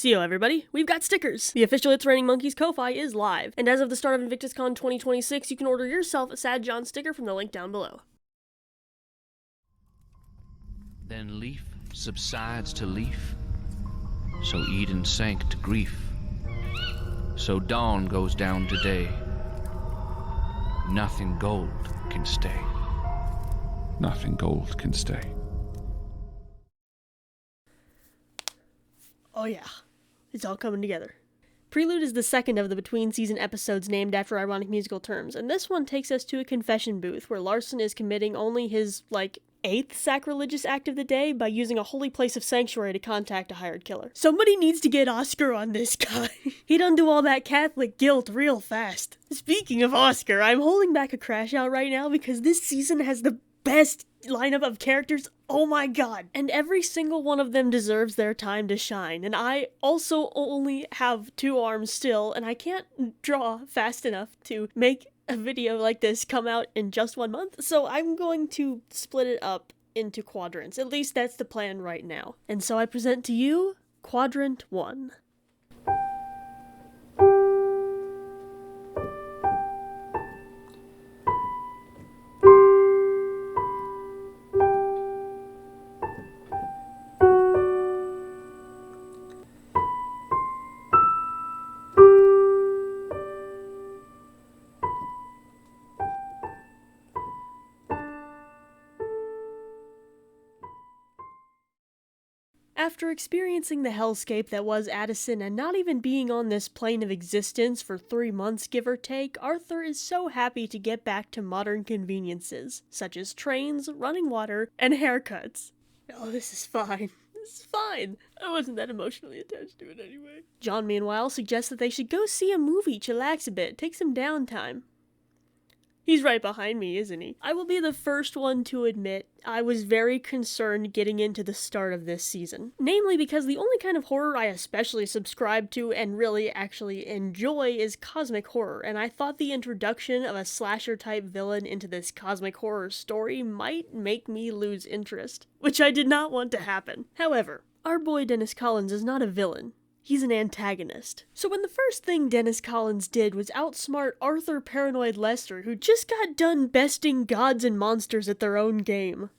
So everybody, we've got stickers! The official It's Raining Monkeys Ko-Fi is live, and as of the start of INVICTUsCon 2026, you can order yourself a Sad John sticker from the link down below. Then leaf subsides to leaf, so Eden sank to grief, so dawn goes down to day. Nothing gold can stay. Nothing gold can stay. Oh yeah, it's all coming together. Prelude is the second of the between-season episodes named after ironic musical terms, and this one takes us to a confession booth where Larson is committing only his, 8th sacrilegious act of the day by using a holy place of sanctuary to contact a hired killer. Somebody needs to get Oscar on this guy. He done do all that Catholic guilt real fast. Speaking of Oscar, I'm holding back a crash out right now because this season has the best lineup of characters, oh my god. And every single one of them deserves their time to shine. And I also only have 2 arms still, and I can't draw fast enough to make a video like this come out in just 1 month, so I'm going to split it up into quadrants. At least that's the plan right now. And so I present to you Quadrant 1. After experiencing the hellscape that was Addison and not even being on this plane of existence for 3 months give or take, Arthur is so happy to get back to modern conveniences, such as trains, running water, and haircuts. Oh, this is fine. This is fine. I wasn't that emotionally attached to it anyway. John, meanwhile, suggests that they should go see a movie, chillax a bit, take some downtime. He's right behind me, isn't he? I will be the first one to admit I was very concerned getting into the start of this season. Namely because the only kind of horror I especially subscribe to and really actually enjoy is cosmic horror, and I thought the introduction of a slasher-type villain into this cosmic horror story might make me lose interest, which I did not want to happen. However, our boy Dennis Collins is not a villain. He's an antagonist. So when the first thing Dennis Collins did was outsmart Arthur Paranoid Lester, who just got done besting gods and monsters at their own game,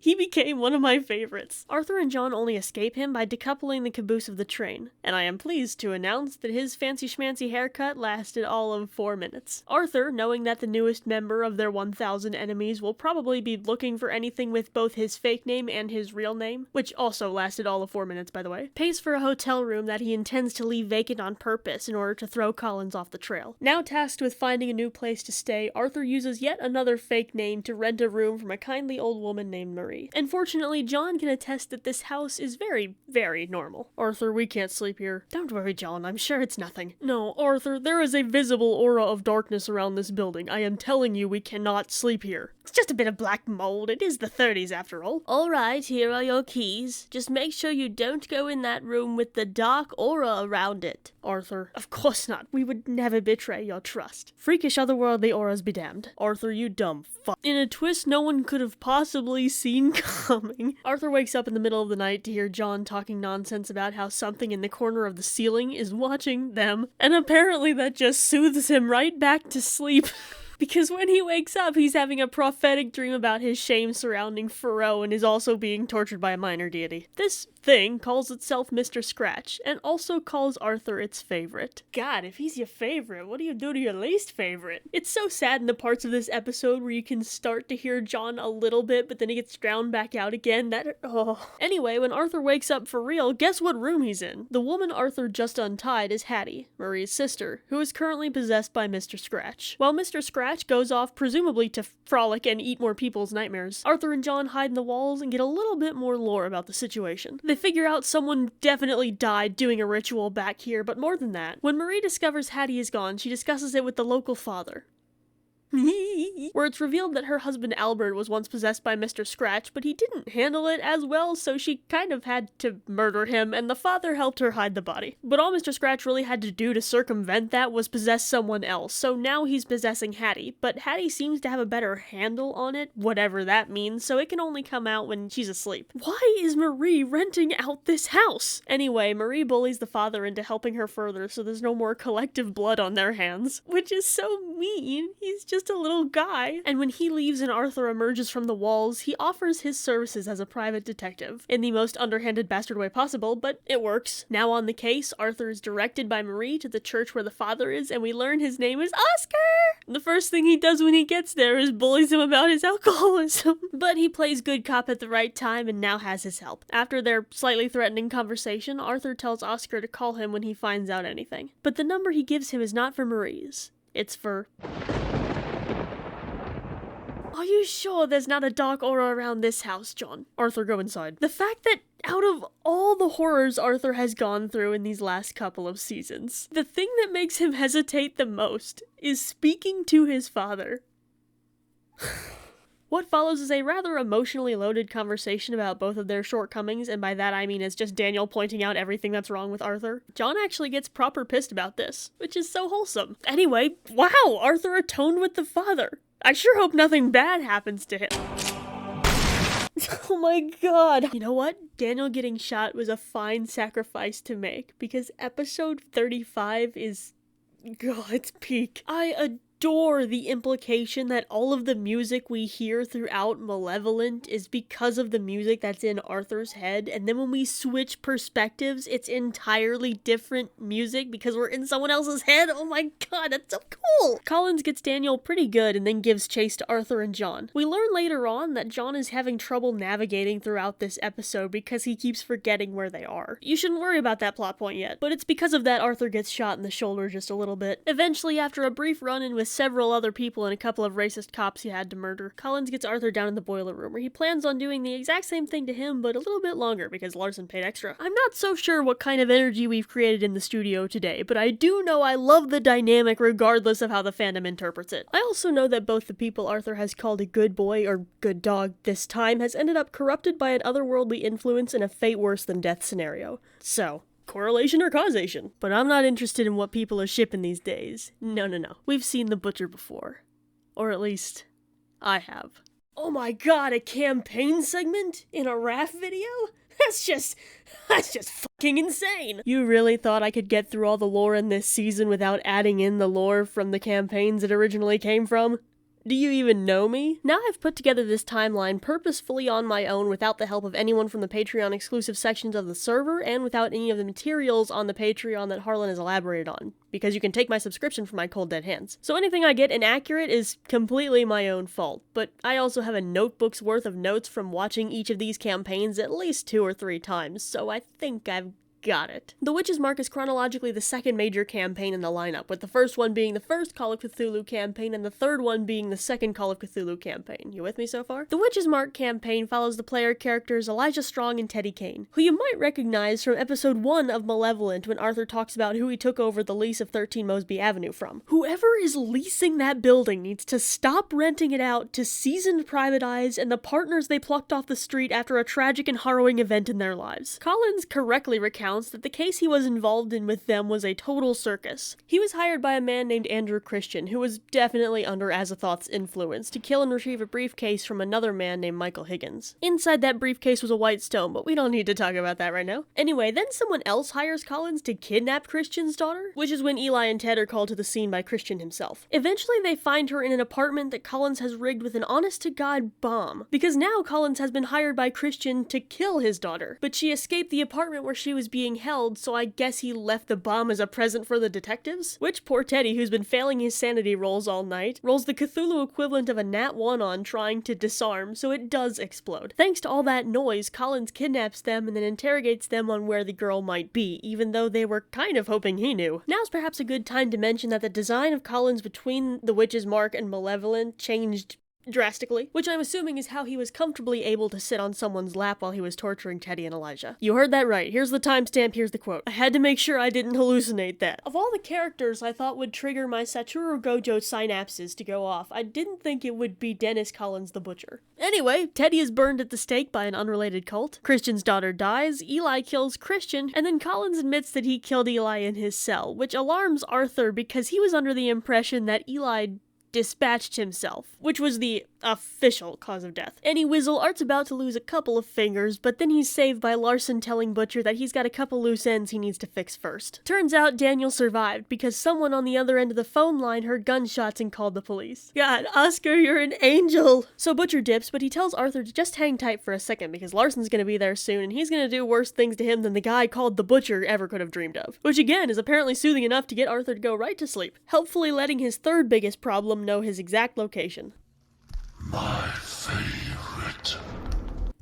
he became one of my favorites. Arthur and John only escape him by decoupling the caboose of the train, and I am pleased to announce that his fancy-schmancy haircut lasted all of 4 minutes. Arthur, knowing that the newest member of their 1,000 enemies will probably be looking for anything with both his fake name and his real name, which also lasted all of 4 minutes by the way, pays for a hotel room that he intends to leave vacant on purpose in order to throw Collins off the trail. Now tasked with finding a new place to stay, Arthur uses yet another fake name to rent a room from a kindly old woman named Marie. And fortunately, John can attest that this house is very, very normal. Arthur, we can't sleep here. Don't worry, John, I'm sure it's nothing. No, Arthur, there is a visible aura of darkness around this building. I am telling you, we cannot sleep here. It's just a bit of black mold. It is the 30s after all. Alright, here are your keys. Just make sure you don't go in that room with the dark aura around it. Arthur, of course not. We would never betray your trust. Freakish otherworldly auras be damned. Arthur, you dumb fuck. In a twist no one could have possibly seen coming, Arthur wakes up in the middle of the night to hear John talking nonsense about how something in the corner of the ceiling is watching them, and apparently that just soothes him right back to sleep. Because when he wakes up, he's having a prophetic dream about his shame surrounding Pharaoh and is also being tortured by a minor deity. This thing calls itself Mr. Scratch, and also calls Arthur its favorite. God, if he's your favorite, what do you do to your least favorite? It's so sad in the parts of this episode where you can start to hear John a little bit, but then he gets drowned back out again. Anyway, when Arthur wakes up for real, guess what room he's in? The woman Arthur just untied is Hattie, Marie's sister, who is currently possessed by Mr. Scratch. While Mr. Scratch goes off presumably to frolic and eat more people's nightmares, Arthur and John hide in the walls and get a little bit more lore about the situation. They figure out someone definitely died doing a ritual back here, but more than that, when Marie discovers Hattie is gone, she discusses it with the local father. where it's revealed that her husband Albert was once possessed by Mr. Scratch, but he didn't handle it as well, so she kind of had to murder him, and the father helped her hide the body. But all Mr. Scratch really had to do to circumvent that was possess someone else, so now he's possessing Hattie, but Hattie seems to have a better handle on it, whatever that means, so it can only come out when she's asleep. Why is Marie renting out this house? Anyway, Marie bullies the father into helping her further so there's no more collective blood on their hands, which is so mean. He's just a little guy. And when he leaves and Arthur emerges from the walls, he offers his services as a private detective, in the most underhanded bastard way possible, but it works. Now on the case, Arthur is directed by Marie to the church where the father is, and we learn his name is Oscar! The first thing he does when he gets there is bullies him about his alcoholism. But he plays good cop at the right time and now has his help. After their slightly threatening conversation, Arthur tells Oscar to call him when he finds out anything. But the number he gives him is not for Marie's. It's for... Are you sure there's not a dark aura around this house, John? Arthur, go inside. The fact that out of all the horrors Arthur has gone through in these last couple of seasons, the thing that makes him hesitate the most is speaking to his father. What follows is a rather emotionally loaded conversation about both of their shortcomings, and by that I mean it's just Daniel pointing out everything that's wrong with Arthur. John actually gets proper pissed about this, which is so wholesome. Anyway, wow, Arthur atoned with the father. I sure hope nothing bad happens to him. Oh my god. You know what? Daniel getting shot was a fine sacrifice to make, because episode 35 is... God, it's peak. I adore the implication that all of the music we hear throughout Malevolent is because of the music that's in Arthur's head, and then when we switch perspectives, it's entirely different music because we're in someone else's head. Oh my god, that's so cool! Collins gets Daniel pretty good and then gives chase to Arthur and John. We learn later on that John is having trouble navigating throughout this episode because he keeps forgetting where they are. You shouldn't worry about that plot point yet, but it's because of that Arthur gets shot in the shoulder just a little bit. Eventually, after a brief run-in with several other people and a couple of racist cops he had to murder, Collins gets Arthur down in the boiler room where he plans on doing the exact same thing to him, but a little bit longer because Larson paid extra. I'm not so sure what kind of energy we've created in the studio today, but I do know I love the dynamic regardless of how the fandom interprets it. I also know that both the people Arthur has called a good boy or good dog this time has ended up corrupted by an otherworldly influence in a fate worse than death scenario. So, correlation or causation? But I'm not interested in what people are shipping these days. No. We've seen The Butcher before. Or at least, I have. Oh my god, a campaign segment? In a RAF video? That's just fucking insane! You really thought I could get through all the lore in this season without adding in the lore from the campaigns it originally came from? Do you even know me? Now I've put together this timeline purposefully on my own without the help of anyone from the Patreon exclusive sections of the server and without any of the materials on the Patreon that Harlan has elaborated on, because you can take my subscription from my cold dead hands. So anything I get inaccurate is completely my own fault, but I also have a notebook's worth of notes from watching each of these campaigns at least 2 or 3 times, so I think I've got it. The Witch's Mark is chronologically the second major campaign in the lineup, with the first one being the first Call of Cthulhu campaign and the third one being the second Call of Cthulhu campaign. You with me so far? The Witch's Mark campaign follows the player characters Elijah Strong and Teddy Kane, who you might recognize from episode 1 of Malevolent when Arthur talks about who he took over the lease of 13 Mosby Avenue from. Whoever is leasing that building needs to stop renting it out to seasoned private eyes and the partners they plucked off the street after a tragic and harrowing event in their lives. Collins correctly recounts that the case he was involved in with them was a total circus. He was hired by a man named Andrew Christian, who was definitely under Azathoth's influence, to kill and retrieve a briefcase from another man named Michael Higgins. Inside that briefcase was a white stone, but we don't need to talk about that right now. Anyway, then someone else hires Collins to kidnap Christian's daughter, which is when Eli and Ted are called to the scene by Christian himself. Eventually they find her in an apartment that Collins has rigged with an honest-to-God bomb, because now Collins has been hired by Christian to kill his daughter, but she escaped the apartment where she was being held, so I guess he left the bomb as a present for the detectives? Which poor Teddy, who's been failing his sanity rolls all night, rolls the Cthulhu equivalent of a Nat 1 on trying to disarm, so it does explode. Thanks to all that noise, Collins kidnaps them and then interrogates them on where the girl might be, even though they were kind of hoping he knew. Now's perhaps a good time to mention that the design of Collins between The Witch's Mark and Malevolent changed drastically, which I'm assuming is how he was comfortably able to sit on someone's lap while he was torturing Teddy and Elijah. You heard that right. Here's the timestamp, here's the quote. I had to make sure I didn't hallucinate that. Of all the characters I thought would trigger my Satoru Gojo synapses to go off, I didn't think it would be Dennis Collins the Butcher. Anyway, Teddy is burned at the stake by an unrelated cult, Christian's daughter dies, Eli kills Christian, and then Collins admits that he killed Eli in his cell, which alarms Arthur because he was under the impression that Eli dispatched himself, which was the official cause of death. Any Whizzle, Art's about to lose a couple of fingers, but then he's saved by Larson telling Butcher that he's got a couple loose ends he needs to fix first. Turns out Daniel survived because someone on the other end of the phone line heard gunshots and called the police. God, Oscar, you're an angel! So Butcher dips, but he tells Arthur to just hang tight for a second because Larson's gonna be there soon and he's gonna do worse things to him than the guy called the Butcher ever could have dreamed of. Which again is apparently soothing enough to get Arthur to go right to sleep, helpfully letting his third biggest problem know his exact location. My favorite.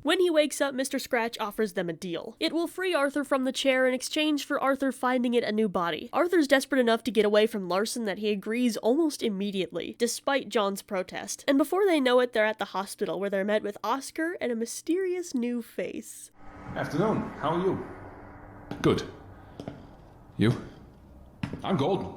When he wakes up, Mr. Scratch offers them a deal. It will free Arthur from the chair in exchange for Arthur finding it a new body. Arthur's desperate enough to get away from Larson that he agrees almost immediately, despite John's protest. And before they know it, they're at the hospital where they're met with Oscar and a mysterious new face. Afternoon. How are you? Good. You? I'm golden.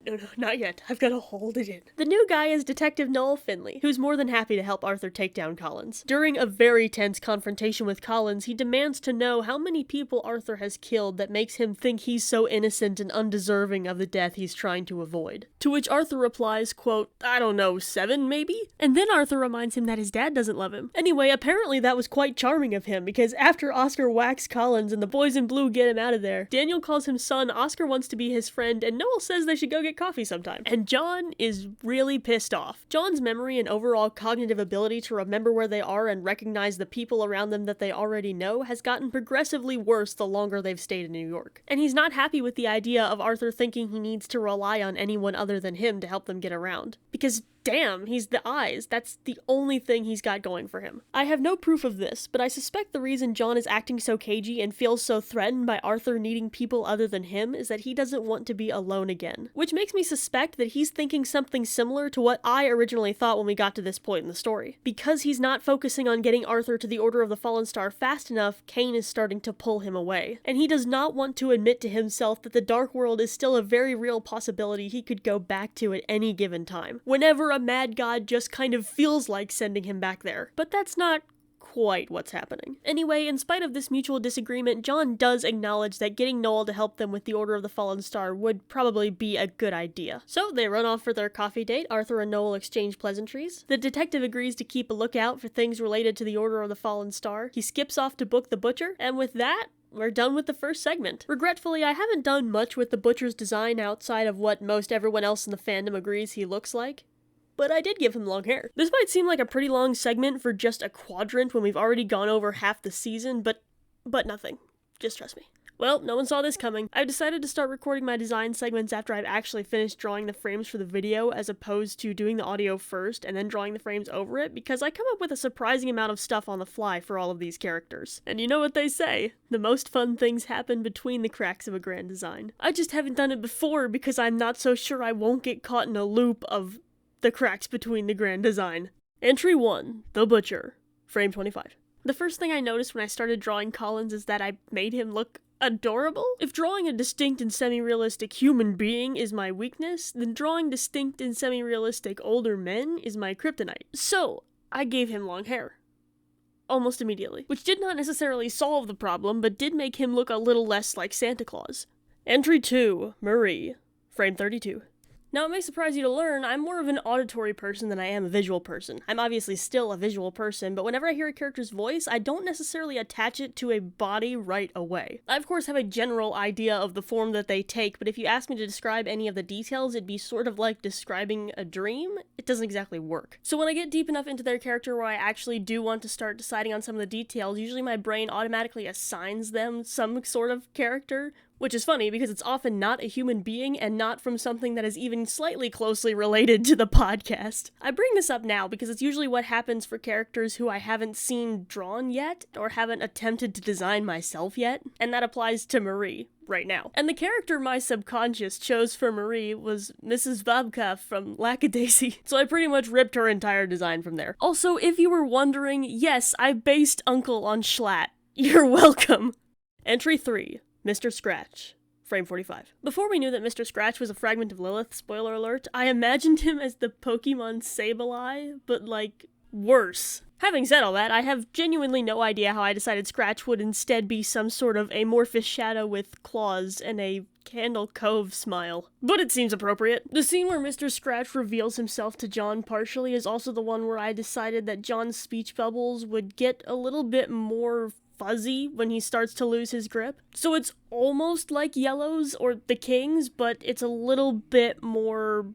No, not yet. I've got to hold it in. The new guy is Detective Noel Finley, who's more than happy to help Arthur take down Collins. During a very tense confrontation with Collins, he demands to know how many people Arthur has killed that makes him think he's so innocent and undeserving of the death he's trying to avoid. To which Arthur replies, quote, I don't know, 7 maybe? And then Arthur reminds him that his dad doesn't love him. Anyway, apparently that was quite charming of him, because after Oscar whacks Collins and the boys in blue get him out of there, Daniel calls him son, Oscar wants to be his friend, and Noel says they should go get coffee sometime. And John is really pissed off. John's memory and overall cognitive ability to remember where they are and recognize the people around them that they already know has gotten progressively worse the longer they've stayed in New York. And he's not happy with the idea of Arthur thinking he needs to rely on anyone other than him to help them get around. Because damn, he's the eyes. That's the only thing he's got going for him. I have no proof of this, but I suspect the reason John is acting so cagey and feels so threatened by Arthur needing people other than him is that he doesn't want to be alone again. Which makes me suspect that he's thinking something similar to what I originally thought when we got to this point in the story. Because he's not focusing on getting Arthur to the Order of the Fallen Star fast enough, Cain is starting to pull him away. And he does not want to admit to himself that the Dark World is still a very real possibility he could go back to at any given time. Whenever a mad god just kind of feels like sending him back there. But that's not quite what's happening. Anyway, in spite of this mutual disagreement, John does acknowledge that getting Noel to help them with the Order of the Fallen Star would probably be a good idea. So they run off for their coffee date. Arthur and Noel exchange pleasantries. The detective agrees to keep a lookout for things related to the Order of the Fallen Star. He skips off to book the Butcher, and with that, we're done with the first segment. Regretfully, I haven't done much with the Butcher's design outside of what most everyone else in the fandom agrees he looks like. But I did give him long hair. This might seem like a pretty long segment for just a quadrant when we've already gone over half the season, but nothing. Just trust me. Well, no one saw this coming. I've decided to start recording my design segments after I've actually finished drawing the frames for the video, as opposed to doing the audio first and then drawing the frames over it, because I come up with a surprising amount of stuff on the fly for all of these characters. And you know what they say, the most fun things happen between the cracks of a grand design. I just haven't done it before because I'm not so sure I won't get caught in a loop of the cracks between the grand design. Entry 1, The Butcher, frame 25. The first thing I noticed when I started drawing Collins is that I made him look adorable. If drawing a distinct and semi-realistic human being is my weakness, then drawing distinct and semi-realistic older men is my kryptonite. So, I gave him long hair. Almost immediately. Which did not necessarily solve the problem, but did make him look a little less like Santa Claus. Entry 2, Marie, frame 32. Now, it may surprise you to learn, I'm more of an auditory person than I am a visual person. I'm obviously still a visual person, but whenever I hear a character's voice, I don't necessarily attach it to a body right away. I, of course, have a general idea of the form that they take, but if you ask me to describe any of the details, it'd be sort of like describing a dream. It doesn't exactly work. So when I get deep enough into their character where I actually do want to start deciding on some of the details, usually my brain automatically assigns them some sort of character, Which is funny because it's often not a human being and not from something that is even slightly closely related to the podcast. I bring this up now because it's usually what happens for characters who I haven't seen drawn yet or haven't attempted to design myself yet, and that applies to Marie right now. And the character my subconscious chose for Marie was Mrs. Babka from Lackadaisy, so I pretty much ripped her entire design from there. Also, if you were wondering, yes, I based Uncle on Schlatt. You're welcome! Entry 3. Mr. Scratch. Frame 45. Before we knew that Mr. Scratch was a fragment of Lilith, spoiler alert, I imagined him as the Pokemon Sableye, but like, worse. Having said all that, I have genuinely no idea how I decided Scratch would instead be some sort of amorphous shadow with claws and a Candle Cove smile. But it seems appropriate. The scene where Mr. Scratch reveals himself to John partially is also the one where I decided that John's speech bubbles would get a little bit more fuzzy when he starts to lose his grip. So it's almost like Yellow's or the King's, but it's a little bit more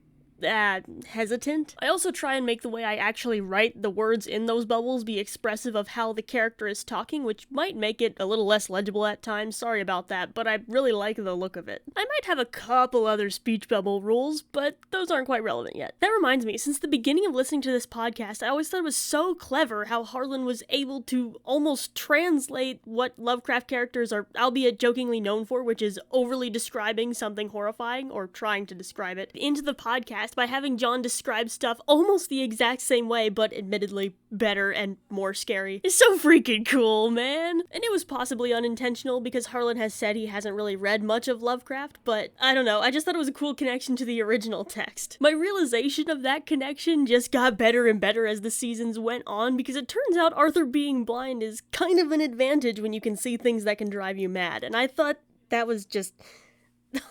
hesitant. I also try and make the way I actually write the words in those bubbles be expressive of how the character is talking, which might make it a little less legible at times, sorry about that, but I really like the look of it. I might have a couple other speech bubble rules, but those aren't quite relevant yet. That reminds me, since the beginning of listening to this podcast, I always thought it was so clever how Harlan was able to almost translate what Lovecraft characters are, albeit jokingly known for, which is overly describing something horrifying, or trying to describe it, into the podcast by having John describe stuff almost the exact same way, but admittedly better and more scary. It's so freaking cool, man! And it was possibly unintentional because Harlan has said he hasn't really read much of Lovecraft, but I don't know, I just thought it was a cool connection to the original text. My realization of that connection just got better and better as the seasons went on because it turns out Arthur being blind is kind of an advantage when you can see things that can drive you mad, and I thought that was just...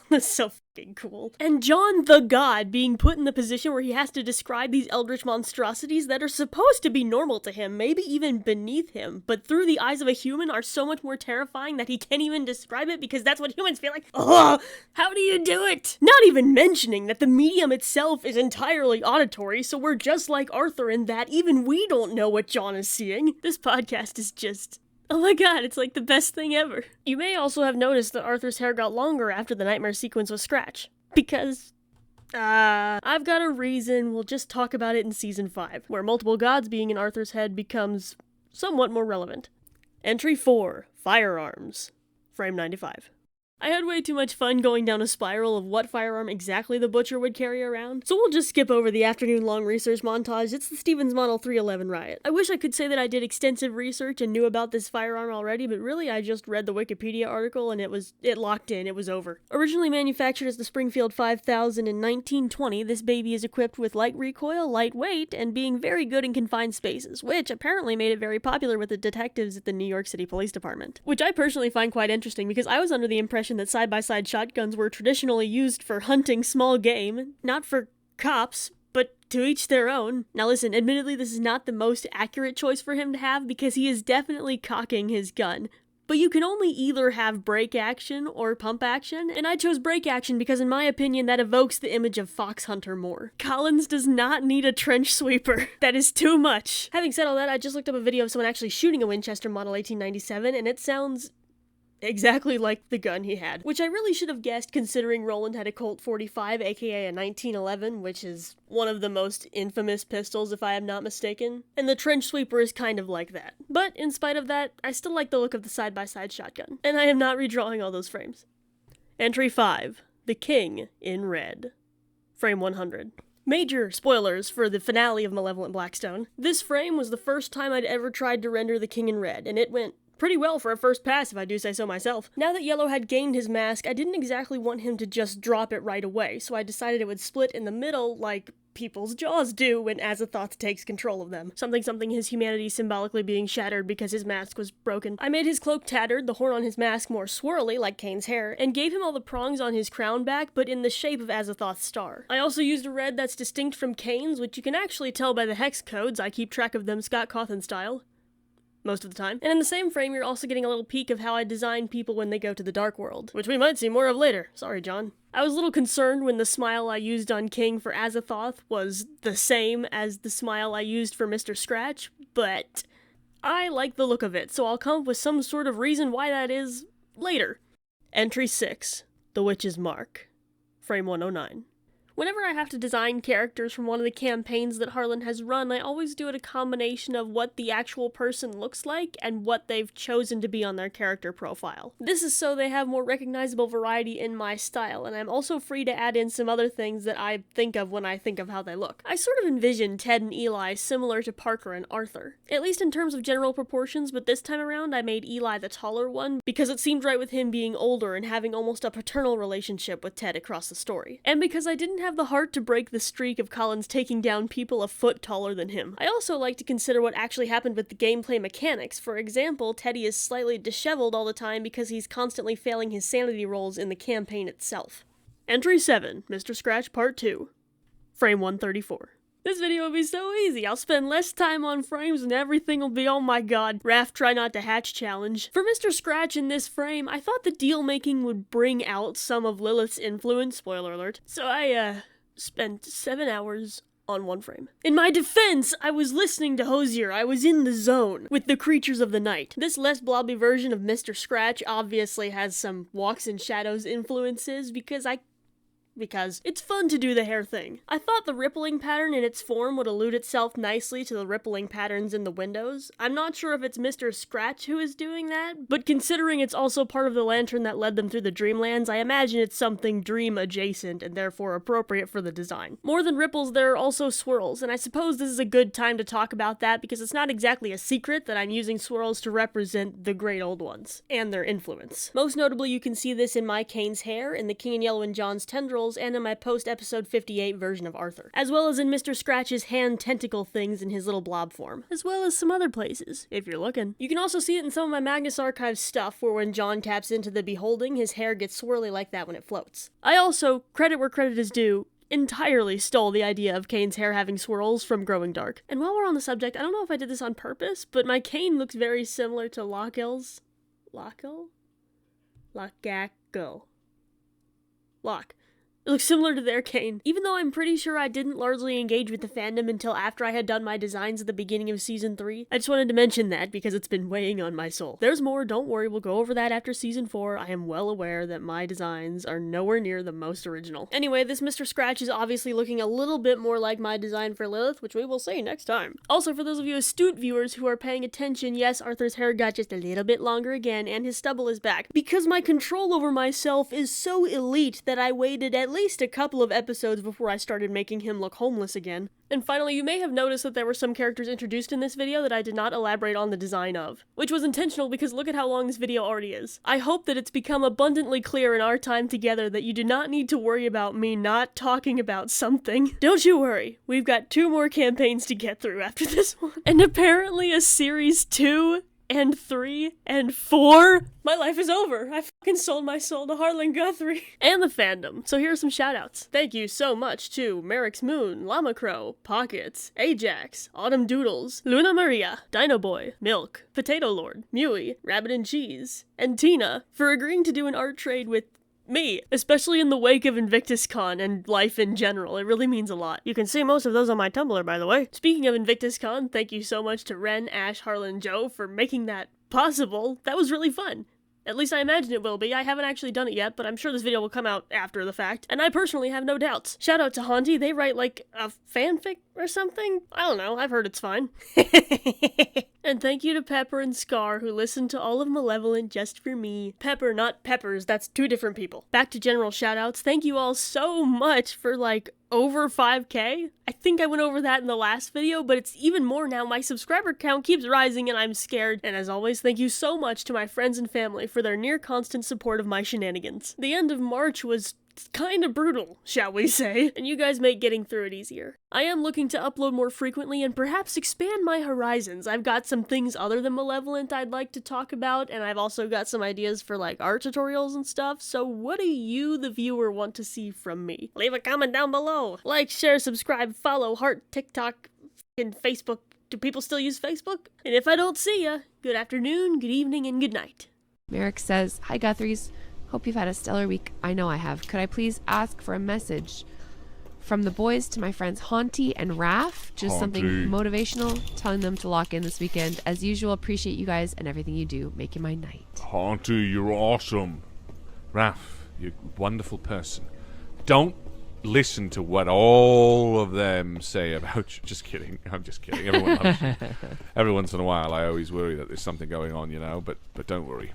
that's so fucking cool. And John the God being put in the position where he has to describe these eldritch monstrosities that are supposed to be normal to him, maybe even beneath him, but through the eyes of a human are so much more terrifying that he can't even describe it because that's what humans feel like. Ugh! How do you do it? Not even mentioning that the medium itself is entirely auditory, so we're just like Arthur in that even we don't know what John is seeing. This podcast is just... oh my god, it's like the best thing ever. You may also have noticed that Arthur's hair got longer after the nightmare sequence with Scratch. Because... I've got a reason, we'll just talk about it in Season 5, where multiple gods being in Arthur's head becomes somewhat more relevant. Entry 4. Firearms. Frame 95. I had way too much fun going down a spiral of what firearm exactly the butcher would carry around, so we'll just skip over the afternoon-long research montage. It's the Stevens Model 311 riot. I wish I could say that I did extensive research and knew about this firearm already, but really I just read the Wikipedia article and it locked in, it was over. Originally manufactured as the Springfield 5000 in 1920, this baby is equipped with light recoil, lightweight, and being very good in confined spaces, which apparently made it very popular with the detectives at the New York City Police Department. Which I personally find quite interesting because I was under the impression that side-by-side shotguns were traditionally used for hunting small game, not for cops, but to each their own. Now listen, admittedly this is not the most accurate choice for him to have because he is definitely cocking his gun. But you can only either have break action or pump action, and I chose break action because in my opinion that evokes the image of Fox Hunter more. Collins does not need a trench sweeper. That is too much. Having said all that, I just looked up a video of someone actually shooting a Winchester Model 1897, and it sounds exactly like the gun he had, which I really should have guessed considering Roland had a Colt 45, aka a 1911, which is one of the most infamous pistols if I am not mistaken, and the trench sweeper is kind of like that. But in spite of that, I still like the look of the side-by-side shotgun, and I am not redrawing all those frames. Entry 5. The King in Red. Frame 100. Major spoilers for the finale of Malevolent Blackstone. This frame was the first time I'd ever tried to render the King in Red, and it went pretty well for a first pass if I do say so myself. Now that Yellow had gained his mask, I didn't exactly want him to just drop it right away, so I decided it would split in the middle like people's jaws do when Azathoth takes control of them. Something his humanity symbolically being shattered because his mask was broken. I made his cloak tattered, the horn on his mask more swirly like Kane's hair, and gave him all the prongs on his crown back but in the shape of Azathoth's star. I also used a red that's distinct from Kane's, which you can actually tell by the hex codes. I keep track of them Scott Cawthon style most of the time. And in the same frame, you're also getting a little peek of how I design people when they go to the Dark World, which we might see more of later. Sorry, John. I was a little concerned when the smile I used on King for Azathoth was the same as the smile I used for Mr. Scratch, but I like the look of it, so I'll come up with some sort of reason why that is later. Entry 6, The Witch's Mark. Frame 109. Whenever I have to design characters from one of the campaigns that Harlan has run, I always do it a combination of what the actual person looks like and what they've chosen to be on their character profile. This is so they have more recognizable variety in my style, and I'm also free to add in some other things that I think of when I think of how they look. I sort of envision Ted and Eli similar to Parker and Arthur, at least in terms of general proportions, but this time around I made Eli the taller one because it seemed right with him being older and having almost a paternal relationship with Ted across the story. And because I didn't have the heart to break the streak of Collins taking down people a foot taller than him. I also like to consider what actually happened with the gameplay mechanics. For example, Teddy is slightly disheveled all the time because he's constantly failing his sanity rolls in the campaign itself. Entry 7, Mr. Scratch Part 2. Frame 134. This video will be so easy. I'll spend less time on frames and everything will be, oh my god, Raph Try Not to Hatch challenge. For Mr. Scratch in this frame, I thought the deal making would bring out some of Lilith's influence, spoiler alert, so I spent 7 hours on one frame. In my defense, I was listening to Hosier. I was in the zone with the creatures of the night. This less blobby version of Mr. Scratch obviously has some Walks in Shadows influences because it's fun to do the hair thing. I thought the rippling pattern in its form would allude itself nicely to the rippling patterns in the windows. I'm not sure if it's Mr. Scratch who is doing that, but considering it's also part of the lantern that led them through the Dreamlands, I imagine it's something dream adjacent and therefore appropriate for the design. More than ripples, there are also swirls, and I suppose this is a good time to talk about that because it's not exactly a secret that I'm using swirls to represent the Great Old Ones and their influence. Most notably, you can see this in my Kane's hair, in the King and Yellow and John's tendrils, and in my post-episode 58 version of Arthur, as well as in Mr. Scratch's hand tentacle things in his little blob form, as well as some other places, if you're looking. You can also see it in some of my Magnus Archive stuff, where when John taps into the Beholding, his hair gets swirly like that when it floats. I also, credit where credit is due, entirely stole the idea of Kane's hair having swirls from Growing Dark. And while we're on the subject, I don't know if I did this on purpose, but my Kane looks very similar to Lockel's. Lockel? Lockgackle. Lock. It looks similar to their Kane, even though I'm pretty sure I didn't largely engage with the fandom until after I had done my designs at the beginning of Season 3. I just wanted to mention that because it's been weighing on my soul. There's more, don't worry, we'll go over that after Season 4. I am well aware that my designs are nowhere near the most original. Anyway, this Mr. Scratch is obviously looking a little bit more like my design for Lilith, which we will see next time. Also, for those of you astute viewers who are paying attention, yes, Arthur's hair got just a little bit longer again, and his stubble is back. Because my control over myself is so elite that I waited at least a couple of episodes before I started making him look homeless again. And finally, you may have noticed that there were some characters introduced in this video that I did not elaborate on the design of, which was intentional because look at how long this video already is. I hope that it's become abundantly clear in our time together that you do not need to worry about me not talking about something. Don't you worry, we've got 2 more campaigns to get through after this one. And apparently a series 2 and 3 and 4. My life is over. I fucking sold my soul to Harlan Guthrie. And the fandom. So here are some shoutouts. Thank you so much to Merrick's Moon, Llama Crow, Pockets, Ajax, Autumn Doodles, Luna Maria, Dino Boy, Milk, Potato Lord, Mewy, Rabbit and Cheese, and Tina for agreeing to do an art trade with me, especially in the wake of INVICTUscon and life in general. It really means a lot. You can see most of those on my Tumblr, by the way. Speaking of INVICTUscon, thank you so much to Ren, Ash, Harlan, Joe for making that possible. That was really fun. At least I imagine it will be. I haven't actually done it yet, but I'm sure this video will come out after the fact, and I personally have no doubts. Shout out to Haunty, they write like a fanfic or something? I don't know, I've heard it's fine. And thank you to Pepper and Scar who listened to all of Malevolent just for me. Pepper, not Peppers, that's 2 different people. Back to general shoutouts, thank you all so much for like over 5K. I think I went over that in the last video, but it's even more now. My subscriber count keeps rising and I'm scared. And as always, thank you so much to my friends and family for their near constant support of my shenanigans. The end of March was kind of brutal, shall we say, and you guys make getting through it easier. I am looking to upload more frequently and perhaps expand my horizons. I've got some things other than Malevolent I'd like to talk about, and I've also got some ideas for like art tutorials and stuff, so what do you, the viewer, want to see from me? Leave a comment down below. Like, share, subscribe, follow, heart, TikTok, and Facebook. Do people still use Facebook? And if I don't see ya, good afternoon, good evening, and good night. Merrick says, "Hi Guthries. Hope you've had a stellar week. I know I have. Could I please ask for a message from the boys to my friends Haunty and Raph? Just something motivational, telling them to lock in this weekend. As usual, appreciate you guys and everything you do, making my night." Haunty, you're awesome. Raph, you're a wonderful person. Don't listen to what all of them say about you. Just kidding. I'm just kidding. Everyone loves you. Every once in a while, I always worry that there's something going on, but don't worry.